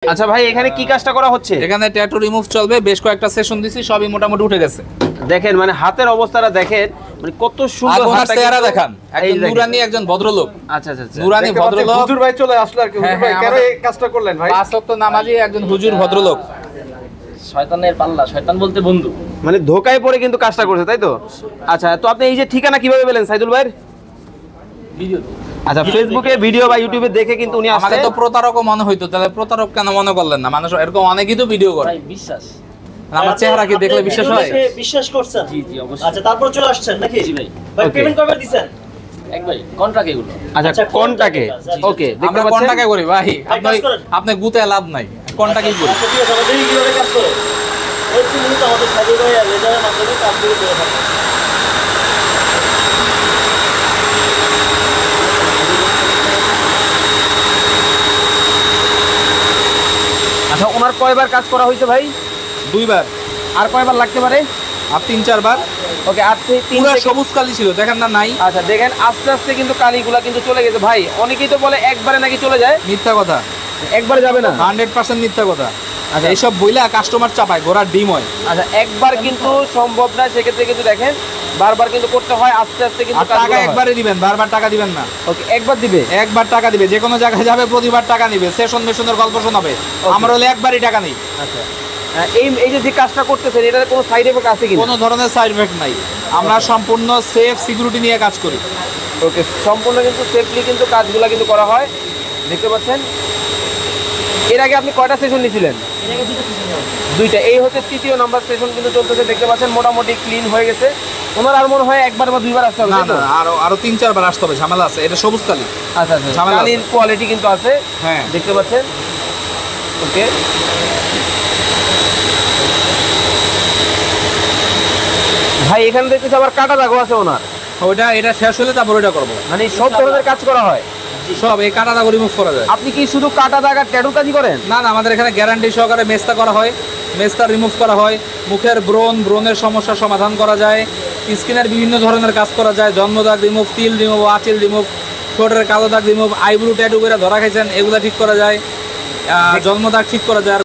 আচ্ছা ভাই এখানে কি কাজটা করা হচ্ছে? এখানে ট্যাটু রিমুভ চলবে, বেশ কয়েকটা সেশন দিছি, সবই মোটামুটি উঠে গেছে। দেখেন মানে হাতের অবস্থাটা দেখেন, মানে কত সুন্দর হাতটা চেহারা দেখান, একজন নুরানি একজন ভদ্রলোক। আচ্ছা আচ্ছা নুরানি ভদ্রলোক। হুজুর ভাই চলে আসলো আর কি। হুজুর ভাই কেন এই কাজটা করলেন ভাই? পাঁচ ওয়াক্ত নামাজি একজন হুজুর ভদ্রলোক। শয়তানের পাল্লা, শয়তান বলতে বন্ধু। মানে ধোকায় পড়ে কিন্তু কাজটা করছে, তাই তো? আচ্ছা, তো আপনি এই যে ঠিকানা কিভাবে পেলেন সাইদুল ভাই? ভিডিও। আচ্ছা, ফেসবুকে ভিডিও বা ইউটিউবে দেখে কিন্তু উনি আসছে। আমাকে তো প্রতারকও মনে হইতো, তাহলে প্রতারক কেন মনে করলেন না? মানুষ এরকম অনেকেই তো ভিডিও করে। ভাই বিশ্বাস। আমার চেহারা কি দেখলে বিশ্বাস হয়? বিশ্বাস করছেন? জি জি অবশ্যই। আচ্ছা, তারপর চলে আসছেন নাকি? জি ভাই। ভাই Okay. পেমেন্ট কবে দিবেন? এক ভাই কন্ট্রাক্ট এগুলো। আচ্ছা, কোনটাকে? ওকে, দেখতে আমরা পাচ্ছেন? কোনটাকে করি ভাই? আপনি কাজ করেন। আপনি গুতে লাভ নাই, কোনটাকে করি। আচ্ছা ঠিক আছে, আমাদের কিভাবে কাজ করে? ওই চিহ্নিত আমাদের সাইডে ভাই লেজারের মাধ্যমে কাজগুলো করে থাকে। আচ্ছা, ওনার কয়বার কাজ করা হয়েছে ভাই? দুইবার আর কয়বার লাগতে পারে? আর তিন চারবার। ওকে, আর তিন পুরো থেকে- সবুজ কালি ছিল, দেখেন না নাই? আচ্ছা দেখেন, আস্তে আস্তে কিন্তু কালিগুলা কিন্তু চলে গেছে ভাই। অনেকেই তো বলে একবারে নাকি চলে যায়, মিথ্যা কথা, একবারে যাবে না। 100% মিথ্যা কথা। আচ্ছা। এইসব বইলা কাস্টমার চাপায়, ঘোড়ার ডিম হয়। আচ্ছা, একবার কিন্তু সম্ভব না, সেক্ষেত্রে কিন্তু দেখেন বারবার কিন্তু করতে হয়, আস্তে আস্তে কিন্তু আর টাকা একবারে দিবেন, বারবার টাকা দিবেন না। ওকে, একবার দিবে। একবার টাকা দিবে, যে কোনো জায়গায় যাবে প্রতিবার টাকা নিবে, সেশন মেশনের গল্প শোনাবে। আমার হলে একবারই টাকা নেই। আচ্ছা, এই এই যে কাজটা করতেছেন, এটার কোনো সাইড এফেক্ট আছে কি? কোনো ধরনের সাইড এফেক্ট নাই। আমরা সম্পূর্ণ সেফ সিকিউরিটি নিয়ে কাজ করি। ওকে, সম্পূর্ণ কিন্তু সেফলি কিন্তু কাজগুলো কিন্তু করা হয়, দেখতে পাচ্ছেন। এর আগে আপনি কয়টা সেশন নিয়েছিলেন? এটাকে দুটো সেশন হবে। দুইটা। এই হচ্ছে তৃতীয় নাম্বার সেশন কিন্তু চলতেছে, দেখতে পাচ্ছেন মোটামুটি ক্লিন হয়ে গেছে। ওনার আর মনে হয় একবার বা দুইবার আসতে হবে, না তাই তো? না, আরো তিন চারবার আসতে হবে, ঝামেলা আছে। এটা সবুজ কালি। আচ্ছা আচ্ছা, ঝামেলা আছে। কালির কোয়ালিটি কিন্তু আছে, হ্যাঁ। দেখতে পাচ্ছেন। ওকে, ভাই এখানে দেখতেছি আবার কাটা দাগও আছে ওনার, ওইটা এটা শেষ হলে তারপর ওইটা করবো। মানে সব ধরনের কাজ করা হয়। সব এই কাটা দাগ রিমুভ করা যায়। আপনি কি শুধু কাটা দাগ আর ট্যাটু কাজই করেন? না না, আমাদের এখানে গ্যারান্টি সহকারে মেস্তা করা হয়, মেস্তা রিমুভ করা হয়, মুখের ব্রণের সমস্যার সমাধান করা যায়, স্কিনের বিভিন্ন ধরনের কাজ করা যায়, জন্মদাগ রিমুভ, তিল রিমুভ, আঁচিল রিমুভ, ঠোঁটের কালো দাগ রিমুভ, আইব্রু ট্যাটু করে ধরা খাইছেন, এগুলো ঠিক করা যায়, জন্মদাগ ঠিক করা যায়।